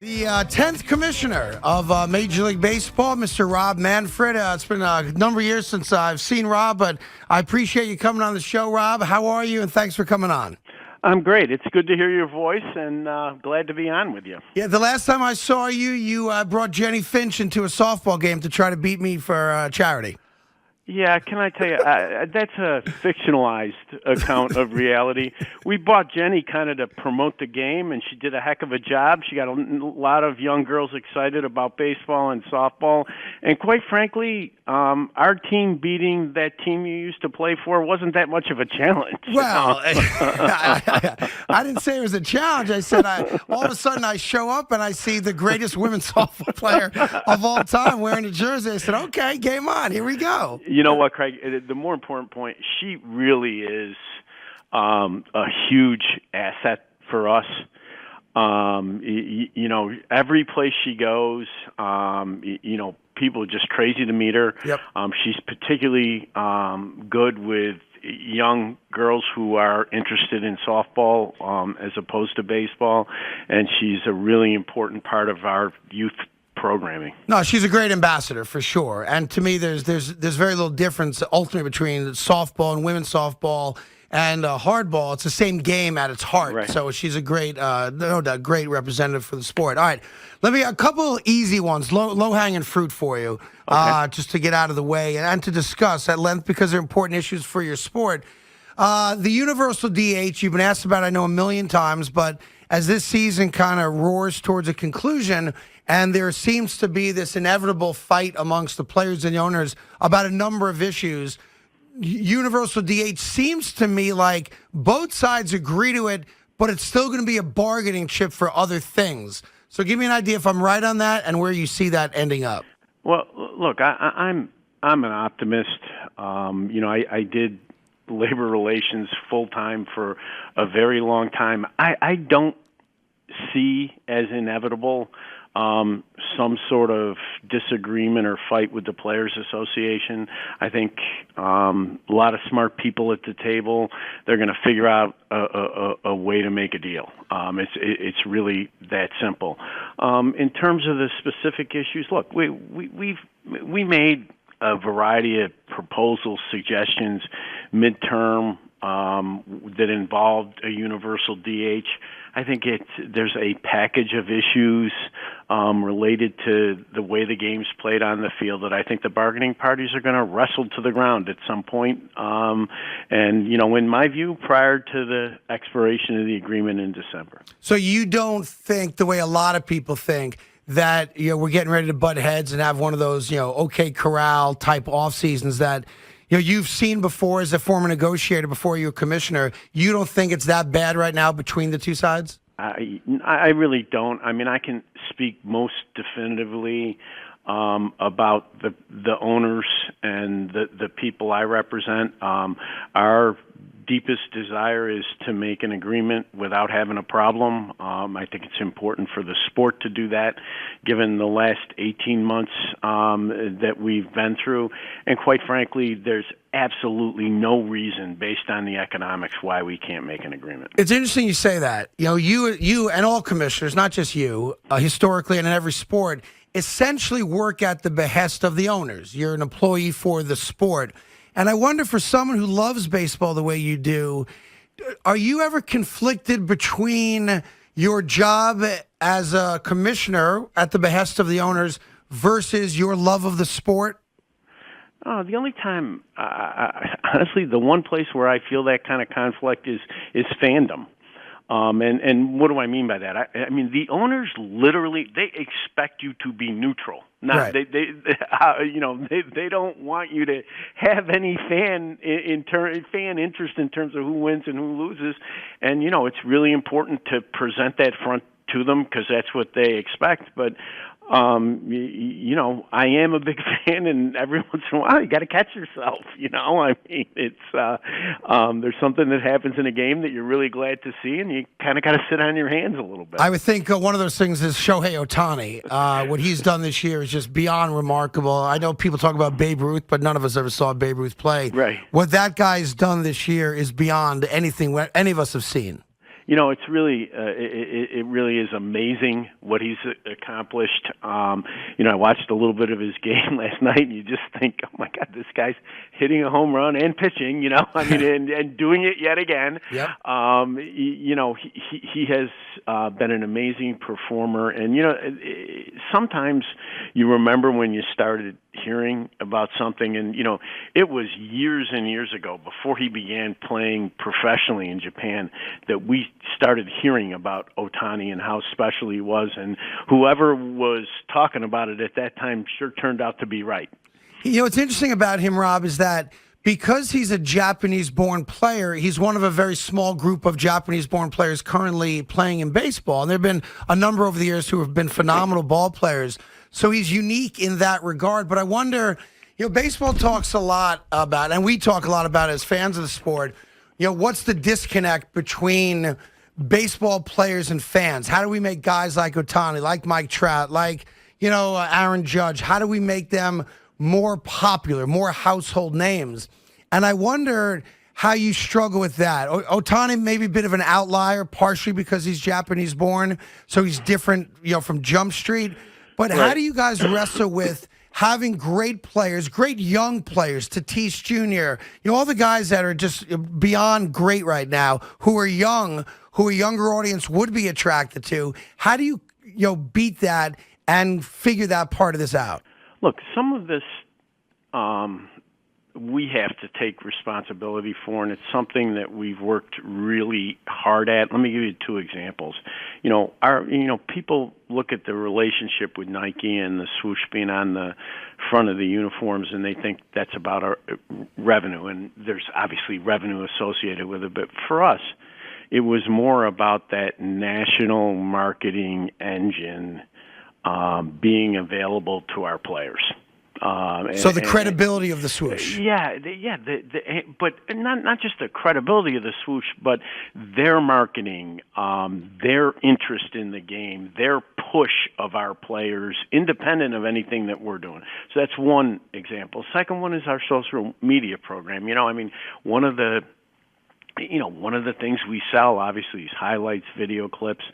The 10th commissioner of Major League Baseball, Mr. Rob Manfred. It's been a number of years since I've seen Rob, but I appreciate you coming on the show, Rob. How are you? And thanks for coming on. I'm great. It's good to hear your voice, and glad to be on with you. Yeah, the last time I saw you, you brought Jenny Finch into a softball game to try to beat me for charity. Yeah, can I tell you, that's a fictionalized account of reality. We bought Jenny kind of to promote the game, and she did a heck of a job. She got a lot of young girls excited about baseball and softball. And quite frankly, our team beating that team you used to play for wasn't that much of a challenge. Well, I didn't say it was a challenge. I said all of a sudden I show up and I see the greatest women's softball player of all time wearing a jersey. I said, okay, game on. Here we go. You know what, Craig? The more important point, she really is a huge asset for us. You know, every place she goes, you know, people are just crazy to meet her. Yep. She's particularly good with young girls who are interested in softball as opposed to baseball, and she's a really important part of our youth programming. No, she's a great ambassador for sure. And to me, there's very little difference ultimately between softball and women's softball and hardball. It's the same game at its heart. Right. So she's a great, no doubt, great representative for the sport. All right, let me a couple easy ones, low hanging fruit for you, okay. Just to get out of the way and to discuss at length because they're important issues for your sport. The universal DH, you've been asked about, I know, a million times, but as this season kind of roars towards a conclusion, and there seems to be this inevitable fight amongst the players and the owners about a number of issues, universal DH seems to me like both sides agree to it, but it's still going to be a bargaining chip for other things. So give me an idea if I'm right on that and where you see that ending up. Well, look, I'm an optimist. You know, I did labor relations full time for a very long time. I don't see as inevitable some sort of disagreement or fight with the Players Association. I think a lot of smart people at the table, they're going to figure out a way to make a deal. It's really that simple. In terms of the specific issues, look, we made a variety of proposals, suggestions, midterm, that involved a universal DH. I think there's a package of issues related to the way the game's played on the field that I think the bargaining parties are going to wrestle to the ground at some point. And, you know, in my view, prior to the expiration of the agreement in December. So you don't think the way a lot of people think that, you know, we're getting ready to butt heads and have one of those, you know, OK Corral type off seasons that, you know, you've seen before as a former negotiator before you were commissioner. You don't think it's that bad right now between the two sides? I really don't. I mean, I can speak most definitively about the owners and the people I represent. Our deepest desire is to make an agreement without having a problem. I think it's important for the sport to do that, given the last 18 months that we've been through. And quite frankly, there's absolutely no reason based on the economics why we can't make an agreement. It's interesting you say that. You know, you and all commissioners, not just you, historically and in every sport, essentially work at the behest of the owners. You're an employee for the sport. And I wonder, for someone who loves baseball the way you do, are you ever conflicted between your job as a commissioner at the behest of the owners versus your love of the sport? The only time, honestly, the one place where I feel that kind of conflict is fandom. And what do I mean by that? I mean, the owners literally, they expect you to be neutral. Not right. They don't want you to have any fan interest in terms of who wins and who loses. And, you know, it's really important to present that front to them because that's what they expect. But you know, I am a big fan, and every once in a while you got to catch yourself. You know, I mean, it's there's something that happens in a game that you're really glad to see, and you kind of got to sit on your hands a little bit. I would think one of those things is Shohei Ohtani. What he's done this year is just beyond remarkable. I know people talk about Babe Ruth, but none of us ever saw Babe Ruth play. Right. What that guy's done this year is beyond anything any of us have seen. It's really it really is amazing what he's accomplished. I watched a little bit of his game last night, and you just think, oh my God, this guy's hitting a home run and pitching. And doing it yet again. Yep. He has been an amazing performer, and sometimes you remember when you started hearing about something, and it was years and years ago before he began playing professionally in Japan that we started hearing about Ohtani and how special he was, and whoever was talking about it at that time sure turned out to be right. What's interesting about him, Rob, is that because he's a Japanese-born player, he's one of a very small group of Japanese-born players currently playing in baseball. And there have been a number over the years who have been phenomenal ball players. So he's unique in that regard. But I wonder, baseball talks a lot about, and we talk a lot about as fans of the sport, what's the disconnect between baseball players and fans? How do we make guys like Ohtani, like Mike Trout, like, Aaron Judge, how do we make them more popular, more household names? And I wonder how you struggle with that. Ohtani may be a bit of an outlier, partially because he's Japanese born, so he's different, from Jump Street. But how do you guys wrestle with having great players, great young players, Tatis Jr., all the guys that are just beyond great right now, who are young, who a younger audience would be attracted to? How do you, beat that and figure that part of this out? Look, some of this we have to take responsibility for, and it's something that we've worked really hard at. Let me give you two examples. People look at the relationship with Nike and the swoosh being on the front of the uniforms, and they think that's about our revenue, and there's obviously revenue associated with it. But for us, it was more about that national marketing engine being available to our players. So the credibility of the swoosh. But not just the credibility of the swoosh, but their marketing, their interest in the game, their push of our players, independent of anything that we're doing. So that's one example. Second one is our social media program. One of the things we sell, obviously, is highlights, video clips.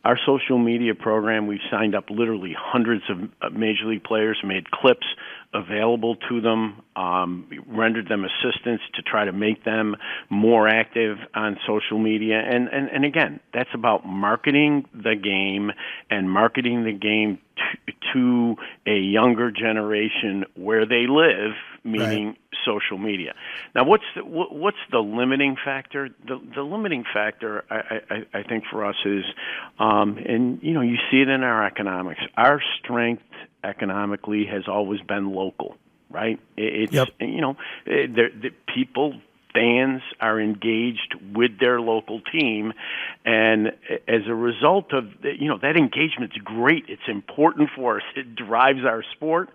Our social media program, we've signed up literally hundreds of Major League players, made clips available to them, rendered them assistance to try to make them more active on social media. And again, that's about marketing the game and marketing the game to a younger generation where they live, meaning right. Social media. Now, what's the limiting factor? The limiting factor, I think, for us is, and you see it in our economics. Our strength economically has always been local, right? It's yep. The people. Fans are engaged with their local team, and as a result of that engagement's great. It's important for us. It drives our sport,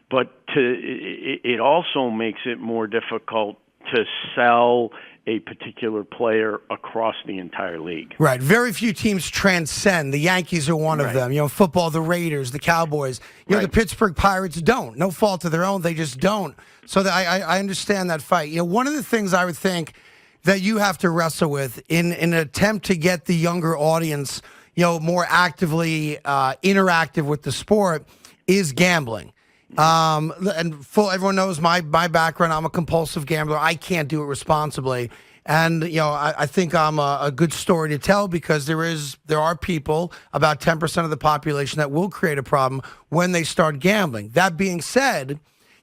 but it also makes it more difficult to sell a particular player across the entire league. Right. Very few teams transcend. The Yankees are one of them. Football, the Raiders, the Cowboys. The Pittsburgh Pirates don't. No fault of their own. They just don't. So I understand that fight. One of the things I would think that you have to wrestle with in an attempt to get the younger audience, more actively interactive with the sport is gambling. Everyone knows my background. I'm a compulsive gambler. I can't do it responsibly. And, I think I'm a good story to tell because there are people, about 10% of the population, that will create a problem when they start gambling. That being said,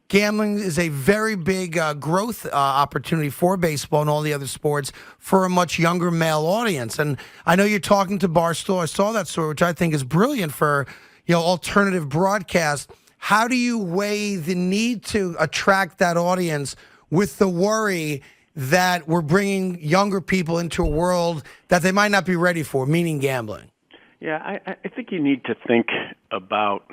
gambling is a very big growth opportunity for baseball and all the other sports for a much younger male audience. And I know you're talking to Barstool. I saw that story, which I think is brilliant for, alternative broadcast. How do you weigh the need to attract that audience with the worry that we're bringing younger people into a world that they might not be ready for, meaning gambling? Yeah, I think you need to think about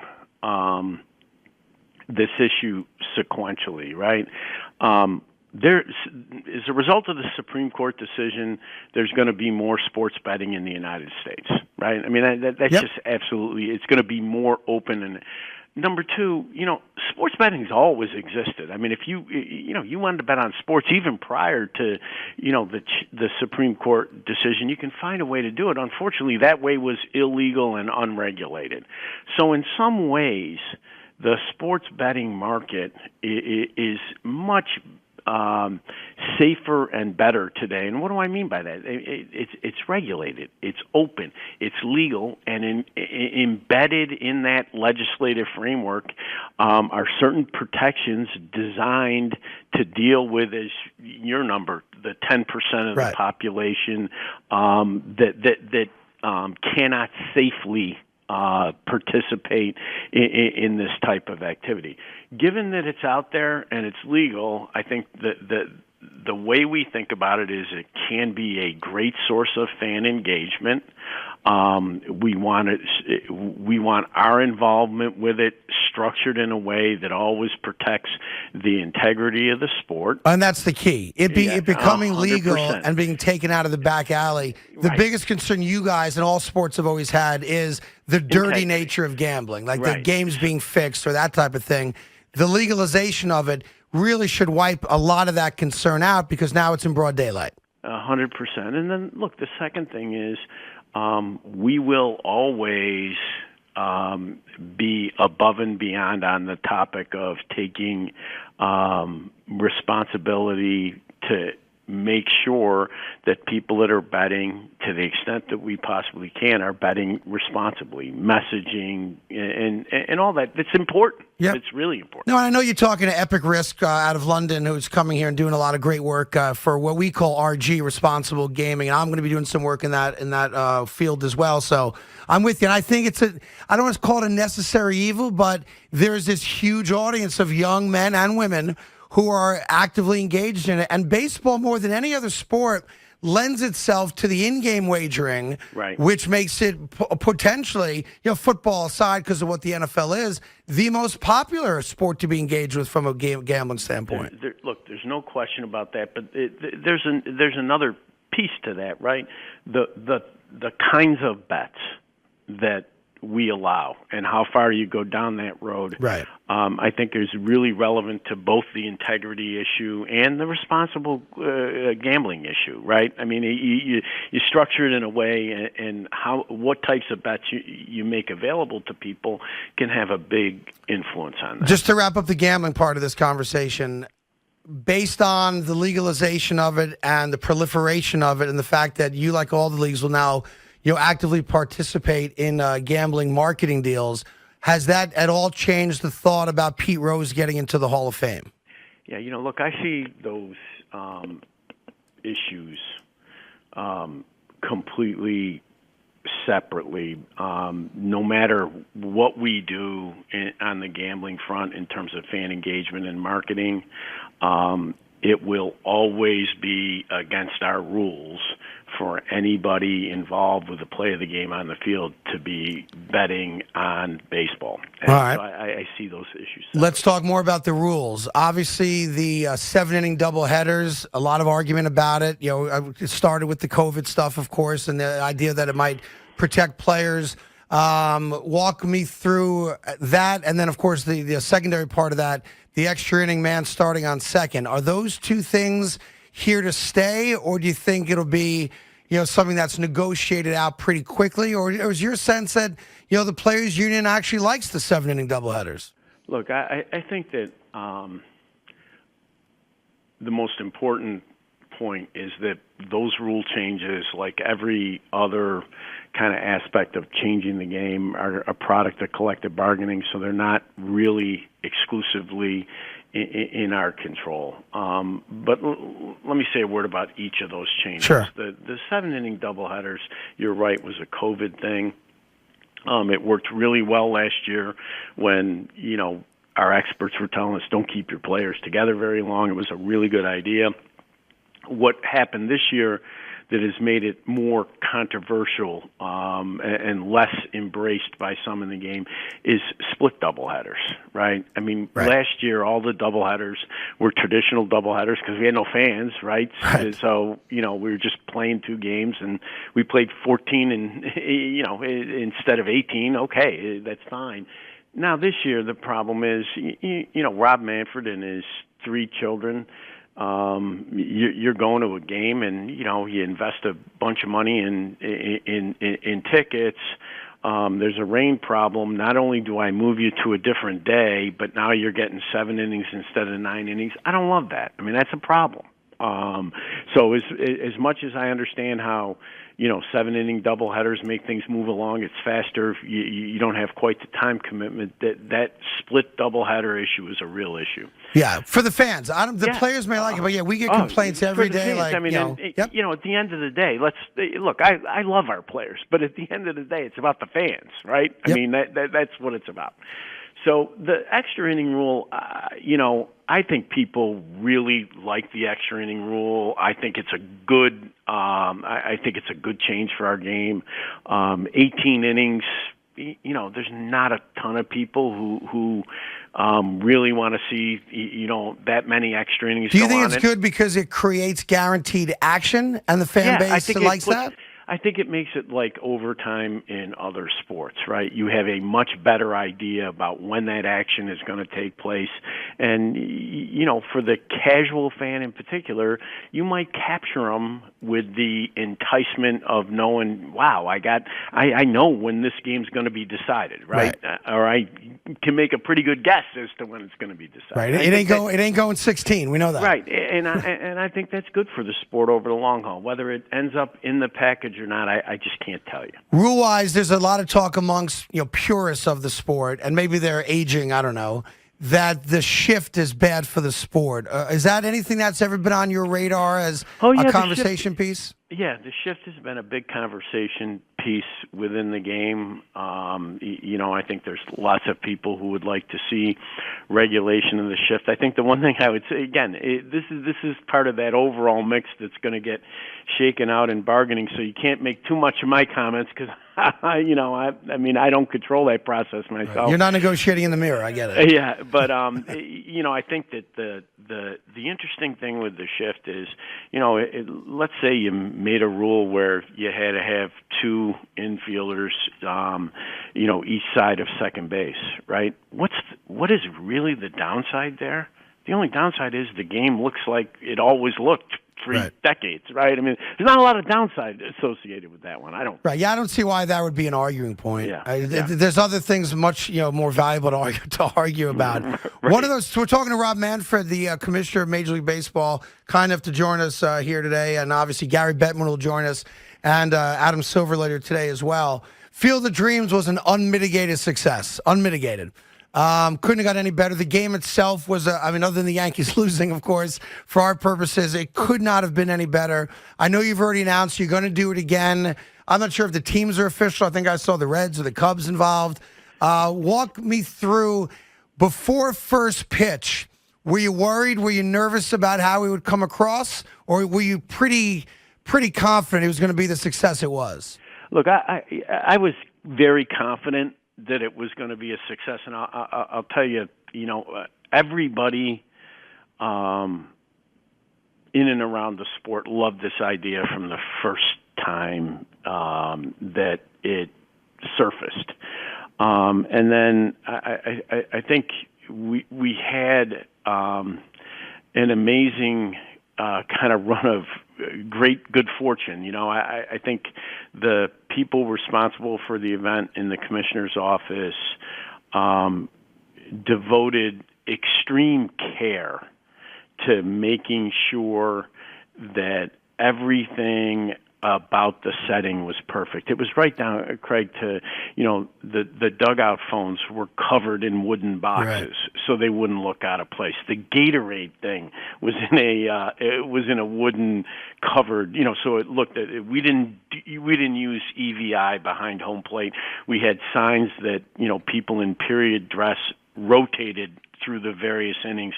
this issue sequentially, right? there, as a result of the Supreme Court decision, there's going to be more sports betting in the United States, right? I mean, that's Yep. just absolutely, it's going to be more open. And number two, sports betting's always existed. I mean, if you wanted to bet on sports even prior to, the Supreme Court decision, you can find a way to do it. Unfortunately, that way was illegal and unregulated. So in some ways, the sports betting market is much safer and better today. And what do I mean by that? It's regulated, it's open, it's legal, and embedded in that legislative framework are certain protections designed to deal with, as your number, the 10% of the population that cannot safely participate in this type of activity. Given that it's out there and it's legal, I think that the way we think about it is it can be a great source of fan engagement. We want our involvement with it structured in a way that always protects the integrity of the sport. And that's the key. It becoming 100%. legal and being taken out of the back alley. The biggest concern you guys and all sports have always had is the dirty nature of gambling, like the games being fixed or that type of thing. The legalization of it really should wipe a lot of that concern out because now it's in broad daylight. 100%. And then, look, the second thing is we will always be above and beyond on the topic of taking responsibility to make sure that people that are betting, to the extent that we possibly can, are betting responsibly, messaging, and all that. It's important. Yep. It's really important. No, I know you're talking to Epic Risk out of London, who's coming here and doing a lot of great work for what we call RG, responsible gaming, and I'm going to be doing some work in that field as well. So I'm with you, and I think I don't want to call it a necessary evil, but there's this huge audience of young men and women who are actively engaged in it. And baseball, more than any other sport, lends itself to the in-game wagering, which makes it potentially, football aside because of what the NFL is, the most popular sport to be engaged with from a gambling standpoint. Look, there's no question about that, but there's another piece to that, right? The kinds of bets that we allow and how far you go down that road, I think is really relevant to both the integrity issue and the responsible gambling issue, right? I mean, you structure it in a way, and what types of bets you make available to people can have a big influence on that. Just to wrap up the gambling part of this conversation, based on the legalization of it and the proliferation of it and the fact that you, like all the leagues, will now actively participate in gambling marketing deals, has that at all changed the thought about Pete Rose getting into the Hall of Fame? Yeah, look, I see those issues completely separately. No matter what we do on the gambling front in terms of fan engagement and marketing, it will always be against our rules for anybody involved with the play of the game on the field to be betting on baseball. And all right. So I see those issues. Let's talk more about the rules. Obviously, the 7-inning doubleheaders, a lot of argument about it. It started with the COVID stuff, of course, and the idea that it might protect players. Walk me through that, and then, of course, the secondary part of that, the extra inning man starting on second. Are those two things here to stay, or do you think it'll be something that's negotiated out pretty quickly, or is your sense that the players' union actually likes the 7-inning doubleheaders? Look, I think that the most important point is that those rule changes, like every other kind of aspect of changing the game, are a product of collective bargaining, so they're not really exclusively in our control. But let me say a word about each of those changes. Sure. The 7-inning doubleheaders, you're right, was a COVID thing. It worked really well last year when, our experts were telling us don't keep your players together very long. It was a really good idea. What happened this year, that has made it more controversial and less embraced by some in the game is split doubleheaders, right? I mean, last year all the doubleheaders were traditional doubleheaders because we had no fans, right? So, we were just playing 2 games, and we played 14 and, instead of 18. Okay, that's fine. Now this year the problem is, Rob Manfred and his 3 children. You're going to a game, and you invest a bunch of money in tickets. There's a rain problem. Not only do I move you to a different day, but now you're getting 7 innings instead of 9 innings. I don't love that. I mean, that's a problem. So as much as I understand how 7-inning doubleheaders make things move along, it's faster. You don't have quite the time commitment. That split doubleheader issue is a real issue. Yeah, for the fans. The players may like it, but we get complaints every day. Fans, at the end of the day, look. I love our players, but at the end of the day, it's about the fans, right? I mean, that's what it's about. So the extra inning rule, I think people really like the extra inning rule. I think it's a good. I think it's a good change for our game. 18 innings. There's not a ton of people who really want to see that many extra innings. Do you think it's good because it creates guaranteed action and the fan base likes that? I think it makes it like overtime in other sports, right? You have a much better idea about when that action is going to take place. And, for the casual fan in particular, you might capture them with the enticement of knowing, wow, I know when this game's going to be decided, right? Or I can make a pretty good guess as to when it's going to be decided. Right. It ain't going 16. We know that. Right. And I think that's good for the sport over the long haul. Whether it ends up in the package or not, I just can't tell you. Rule-wise, there's a lot of talk amongst purists of the sport, and maybe they're aging, I don't know, that the shift is bad for the sport. Is that anything that's ever been on your radar as a conversation piece? Yeah, the shift has been a big conversation piece within the game. I think there's lots of people who would like to see regulation of the shift. I think the one thing I would say, again, this is part of that overall mix that's going to get shaken out in bargaining, so you can't make too much of my comments because, I don't control that process myself. You're not negotiating in the mirror, I get it. Yeah, but, I think that the interesting thing with the shift is, let's say you made a rule where you had to have 2 infielders, each side of second base, right? What is really the downside there? The only downside is the game looks like it always looked 3 decades, right? I mean, there's not a lot of downside associated with that one. I don't see why that would be an arguing point. Yeah. There's other things much more valuable to argue about. One of those, we're talking to Rob Manfred, the commissioner of Major League Baseball, kind enough to join us here today, and obviously Gary Bettman will join us, and Adam Silver later today as well. Field of Dreams was an unmitigated success, unmitigated. Couldn't have got any better. The game itself was, other than the Yankees losing, of course, for our purposes, it could not have been any better. I know you've already announced you're going to do it again. I'm not sure if the teams are official. I think I saw the Reds or the Cubs involved. Walk me through, before first pitch, were you worried? Were you nervous about how we would come across? Or were you pretty confident it was going to be the success it was? Look, I was very confident that it was going to be a success, and I'll tell you, everybody in and around the sport loved this idea from the first time that it surfaced, and then I think we had an amazing kind of run of great good fortune. I think the people responsible for the event in the commissioner's office devoted extreme care to making sure that everything about the setting was perfect. It was right down, Craig, to, the dugout phones were covered in wooden boxes so they wouldn't look out of place. The Gatorade thing was in a wooden covered, so it looked we didn't use EVI behind home plate. We had signs that, people in period dress rotated through the various innings.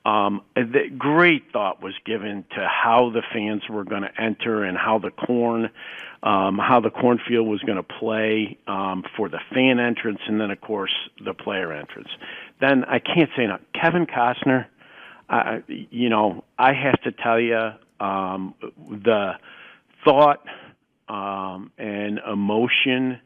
The great thought was given to how the fans were going to enter and how the cornfield was going to play for the fan entrance, and then of course the player entrance. Then I can't say enough. Kevin Costner, I have to tell you, the thought and emotion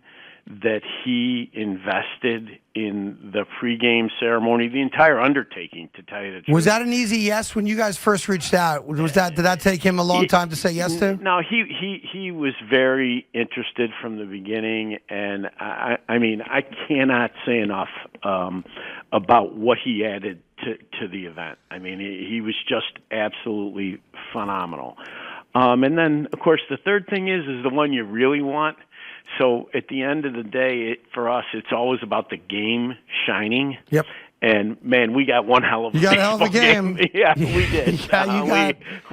that he invested in the pregame ceremony, the entire undertaking, to tell you the truth. Was that an easy yes when you guys first reached out? Did that take him a long time to say yes to? No, he was very interested from the beginning, and I mean, I cannot say enough about what he added to the event. I mean, he was just absolutely phenomenal. And then, of course, the third thing is the one you really want. So at the end of the day, for us, it's always about the game shining. Yep. And, man, we got one hell of a game. Yeah, we did.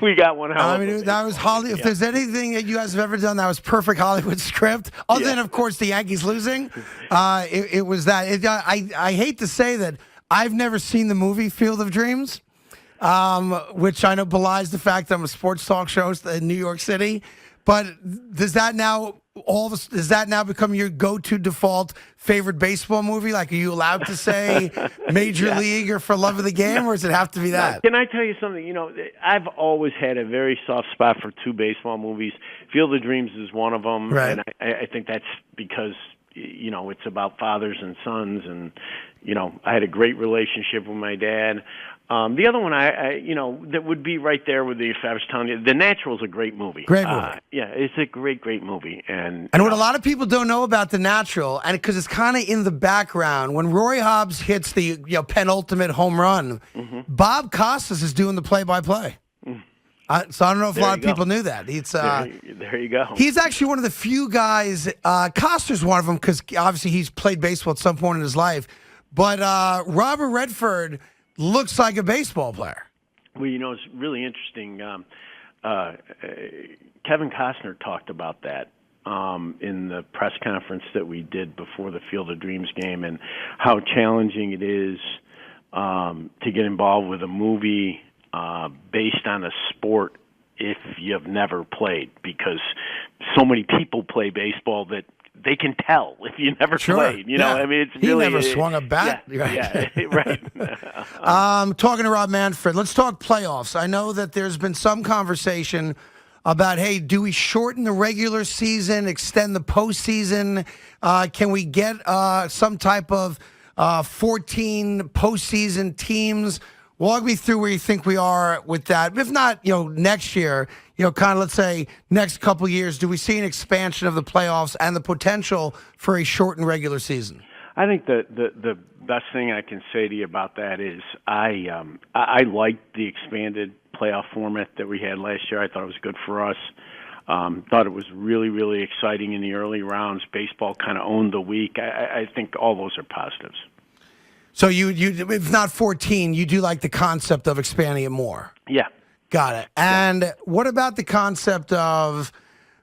We got one hell of a game. That was Hollywood. If there's anything that you guys have ever done that was perfect Hollywood script, other than, of course, the Yankees losing, it was that. I hate to say that I've never seen the movie Field of Dreams, which I know belies the fact that I'm a sports talk show in New York City. But does that now become your go-to default favorite baseball movie? Like, are you allowed to say Major League or For Love of the Game, or does it have to be that? Can I tell you something? I've always had a very soft spot for two baseball movies. Field of Dreams is one of them, right. And I think that's because it's about fathers and sons, and I had a great relationship with my dad. The other one, that would be right there with if I was telling you, The Natural is a great movie. Great movie. It's a great movie. And what a lot of people don't know about The Natural, and because it's kind of in the background, when Roy Hobbs hits the penultimate home run, Bob Costas is doing the play-by-play. So I don't know if a lot of people knew that. There you go. He's actually one of the few guys. Costner's one of them because obviously he's played baseball at some point in his life. But Robert Redford looks like a baseball player. Well, it's really interesting. Kevin Costner talked about that in the press conference that we did before the Field of Dreams game, and how challenging it is to get involved with a movie based on a sport if you've never played, because so many people play baseball that they can tell if you never played. I mean, it's really... He never swung a bat. Yeah, right. Talking to Rob Manfred, let's talk playoffs. I know that there's been some conversation about, hey, do we shorten the regular season, extend the postseason? Can we get some type of 14 postseason teams? Walk me through where you think we are with that. If not, next year, kind of, let's say, next couple of years, do we see an expansion of the playoffs and the potential for a shortened regular season? I think the best thing I can say to you about that is I liked the expanded playoff format that we had last year. I thought it was good for us. Thought it was really, really exciting in the early rounds. Baseball kind of owned the week. I think all those are positives. So you if not 14, you do like the concept of expanding it more? Yeah. Got it. And what about the concept of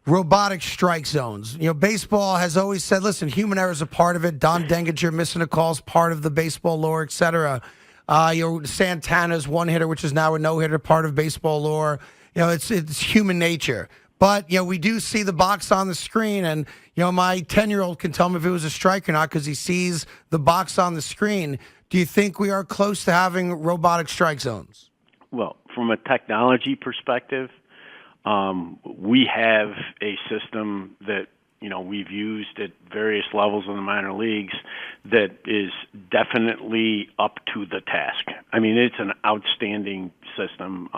robotic strike zones? Baseball has always said, listen, human error is a part of it. Don Denginger missing a call is part of the baseball lore, et cetera. Santana's one hitter, which is now a no-hitter, part of baseball lore. It's human nature. But, we do see the box on the screen, and, my 10-year-old can tell me if it was a strike or not because he sees the box on the screen. Do you think we are close to having robotic strike zones? Well, from a technology perspective, we have a system that, we've used at various levels in the minor leagues that is definitely up to the task. I mean, it's an outstanding system.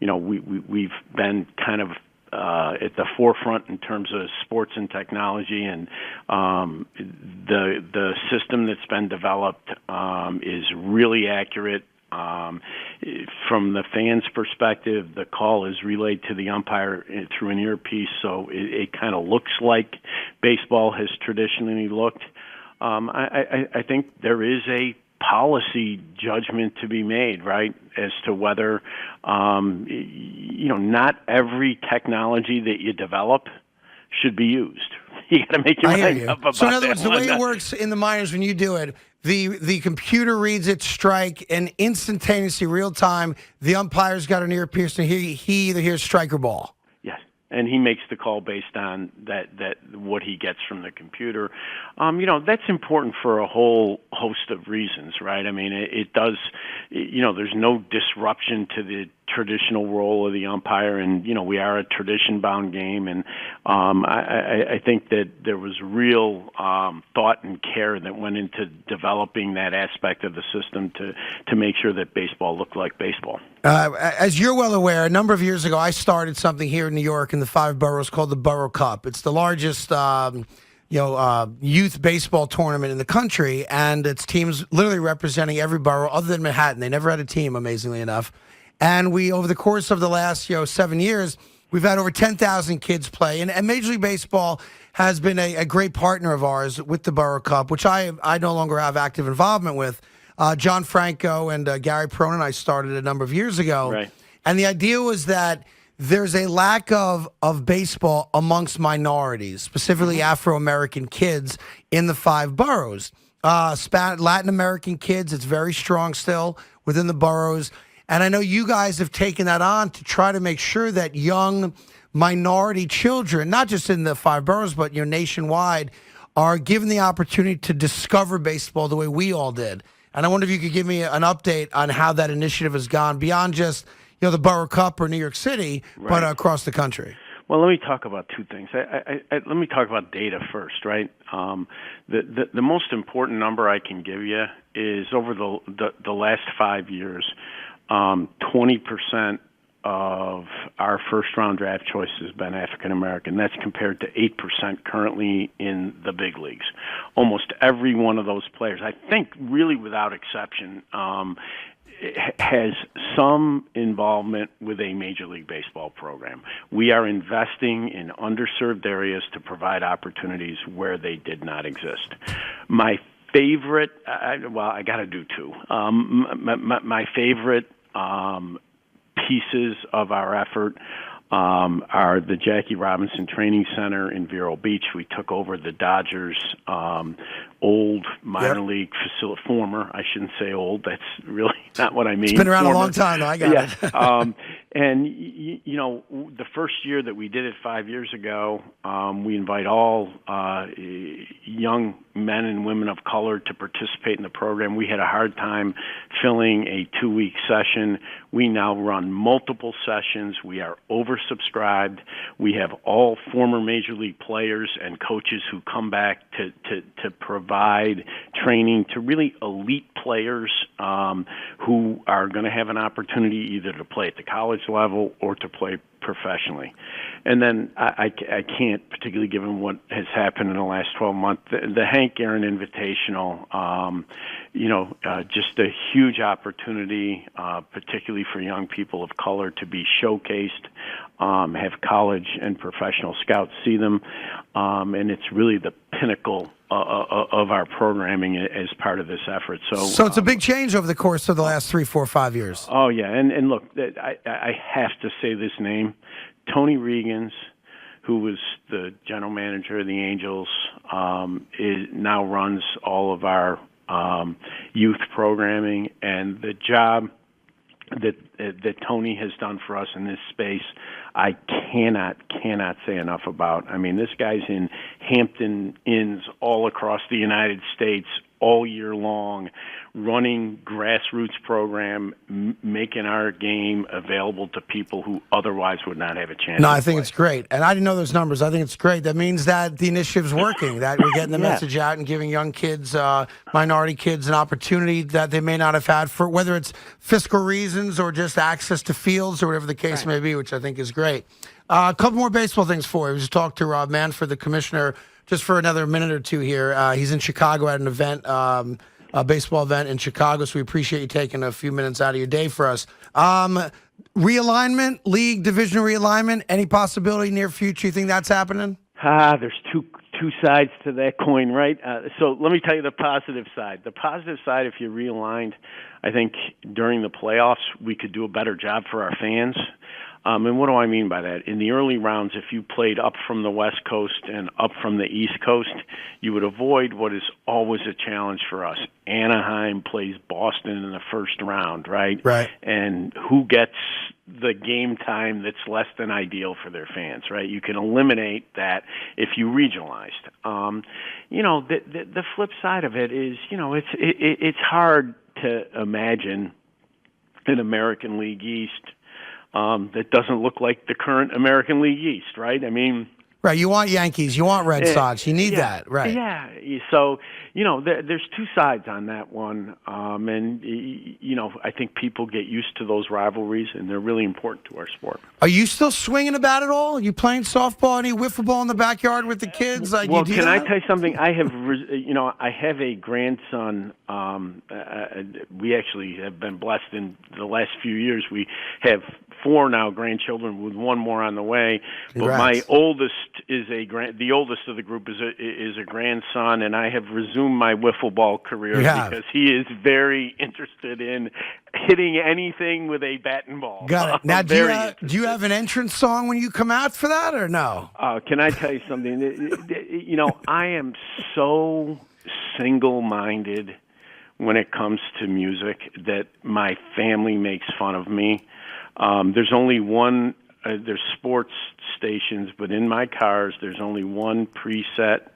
We've been kind of at the forefront in terms of sports and technology, and the system that's been developed is really accurate. From the fans' perspective, the call is relayed to the umpire through an earpiece, so it kind of looks like baseball has traditionally looked. I think there is a policy judgment to be made, right, as to whether, not every technology that you develop should be used. You got to make your mind up about that. So in other words, the way it works in the minors when you do it, the computer reads its strike, and instantaneously, real time, the umpire's got an ear piercing. He either hears strike or ball. Yes, and he makes the call based on that what he gets from the computer. That's important for a whole host of reasons, right? I mean, it does. There's no disruption to the traditional role of the umpire, and we are a tradition-bound game, and I think that there was real thought and care that went into developing that aspect of the system to make sure that baseball looked like baseball. As you're well aware, a number of years ago, I started something here in New York in the 5 boroughs called the Borough Cup. It's the largest youth baseball tournament in the country, and it's teams literally representing every borough other than Manhattan. They never had a team, amazingly enough. And we, over the course of the last 7 years, we've had over 10,000 kids play. And Major League Baseball has been a great partner of ours with the Borough Cup, which I no longer have active involvement with. John Franco and Gary Perone and I started a number of years ago. Right. And the idea was that there's a lack of baseball amongst minorities, specifically Afro-American kids in the 5 boroughs. Latin American kids, it's very strong still within the boroughs. And I know you guys have taken that on to try to make sure that young minority children, not just in the 5 boroughs, but nationwide, are given the opportunity to discover baseball the way we all did. And I wonder if you could give me an update on how that initiative has gone beyond just the Borough Cup or New York City, right, but across the country. Well, let me talk about two things. Let me talk about data first, right? The most important number I can give you is over the last 5 years, 20% of our first-round draft choice has been African-American. That's compared to 8% currently in the big leagues. Almost every one of those players, I think really without exception, has some involvement with a Major League Baseball program. We are investing in underserved areas to provide opportunities where they did not exist. My favorite, I got to do two. My favorite pieces of our effort are the Jackie Robinson Training Center in Vero Beach. We took over the Dodgers' old minor league facility, former, I shouldn't say old, that's really not what I mean. It's been around a long time, though, I got it. And, the first year that we did it 5 years ago, we invite all young men and women of color to participate in the program. We had a hard time filling a 2-week session. We now run multiple sessions. We are oversubscribed. We have all former Major League players and coaches who come back to provide training to really elite players who are going to have an opportunity either to play at the college level or to play professionally. And then I can't, particularly given what has happened in the last 12 months, the Hank Aaron Invitational, just a huge opportunity, particularly for young people of color to be showcased, have college and professional scouts see them, and it's really the pinnacle of our programming as part of this effort. So it's a big change over the course of the last 3, 4, 5 years. Oh, yeah. And look, I have to say this name. Tony Regans, who was the general manager of the Angels, now runs all of our youth programming, and the job that Tony has done for us in this space, I cannot say enough about. I mean, this guy's in Hampton Inns all across the United States all year long, running grassroots program, making our game available to people who otherwise would not have a chance. No, I think it's great. And I didn't know those numbers. I think it's great. That means that the initiative's working, that we're getting the message out and giving young kids, minority kids, an opportunity that they may not have had for whether it's fiscal reasons or just access to fields or whatever the case may be, which I think is great. A couple more baseball things for you. We just talked to Manfred, the commissioner, just for another minute or two here. He's in Chicago at an event, a baseball event in Chicago, so we appreciate you taking a few minutes out of your day for us. Realignment, league division realignment, any possibility near future you think that's happening? There's two sides to that coin, right? So let me tell you the positive side. The positive side, if you realigned, I think during the playoffs we could do a better job for our fans. And what do I mean by that? In the early rounds, if you played up from the West Coast and up from the East Coast, you would avoid what is always a challenge for us. Anaheim plays Boston in the first round, right? Right. And who gets the game time that's less than ideal for their fans, right? You can eliminate that if you regionalized. The flip side of it is, it's hard to imagine an American League East that doesn't look like the current American League East, right? I mean, right. You want Yankees, you want Red Sox, you need that, right? Yeah. So there's two sides on that one, and I think people get used to those rivalries, and they're really important to our sport. Are you still swinging about at all? Are you playing softball, any wiffle ball in the backyard with the kids? Well, can I tell you something? I have a grandson. We actually have been blessed in the last few years. We have 4 now grandchildren, with 1 more on the way. Congrats. But my oldest is the oldest of the group is a grandson, and I have resumed my wiffle ball career because he is very interested in hitting anything with a bat and ball. Got it. Now, do you have an entrance song when you come out for that, or no? Can I tell you something? I am so single-minded when it comes to music that my family makes fun of me. There's only one. There's sports stations, but in my cars, there's only one preset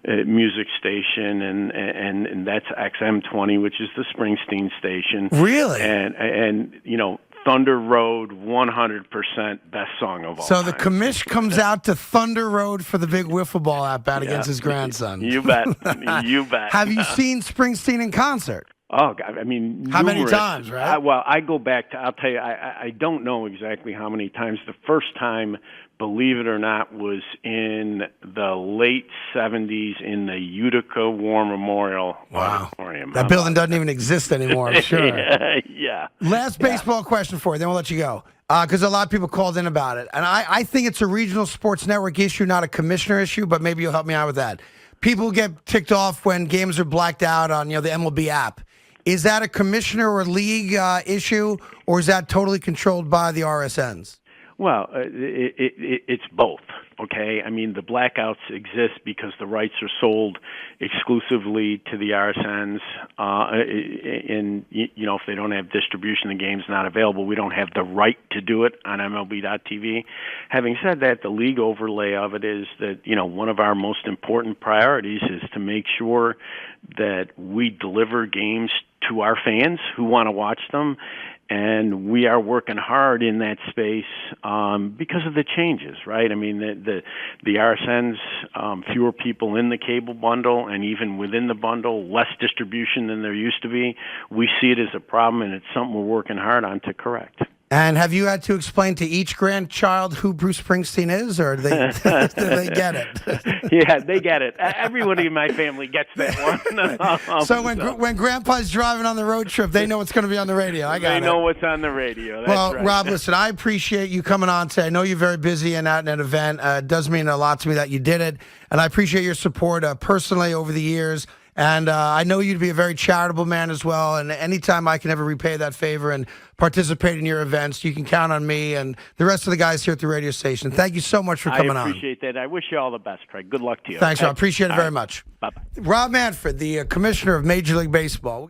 music station, and that's XM20, which is the Springsteen station. Really? And Thunder Road, 100% best song of all So time. the commish comes out to Thunder Road for the big wiffle ball at-bat against his grandson. You bet. You bet. Have you seen Springsteen in concert? Oh, God, I mean, how numerous. many times, right? I go back to, I'll tell you, I don't know exactly how many times. The first time, believe it or not, was in the late 70s in the Utica War Memorial Auditorium. That building doesn't even exist anymore, I'm sure. Yeah. Last baseball question for you, then we'll let you go. Because a lot of people called in about it. And I think it's a regional sports network issue, not a commissioner issue, but maybe you'll help me out with that. People get ticked off when games are blacked out on the MLB app. Is that a commissioner or league issue, or is that totally controlled by the RSNs? Well, it's both, okay? I mean, the blackouts exist because the rights are sold exclusively to the RSNs, and, if they don't have distribution, the game's not available. We don't have the right to do it on MLB.TV. Having said that, the league overlay of it is that, one of our most important priorities is to make sure that we deliver games to our fans who want to watch them. And we are working hard in that space because of the changes, right? I mean, the RSNs, fewer people in the cable bundle, and even within the bundle, less distribution than there used to be. We see it as a problem, and it's something we're working hard on to correct. And have you had to explain to each grandchild who Bruce Springsteen is, or do they get it? Yeah, they get it. Everybody in my family gets that one. So when Grandpa's driving on the road trip, they know what's going to be on the radio. I got it. They know what's on the radio. That's right. Rob, listen, I appreciate you coming on today. I know you're very busy and out at an event. It does mean a lot to me that you did it, and I appreciate your support personally over the years. And I know you to be a very charitable man as well. And anytime I can ever repay that favor and participate in your events, you can count on me and the rest of the guys here at the radio station. Thank you so much for coming on. I appreciate that. I wish you all the best, Craig. Good luck to you. Thanks, Rob. Appreciate it very much. Bye-bye. Rob Manfred, the commissioner of Major League Baseball.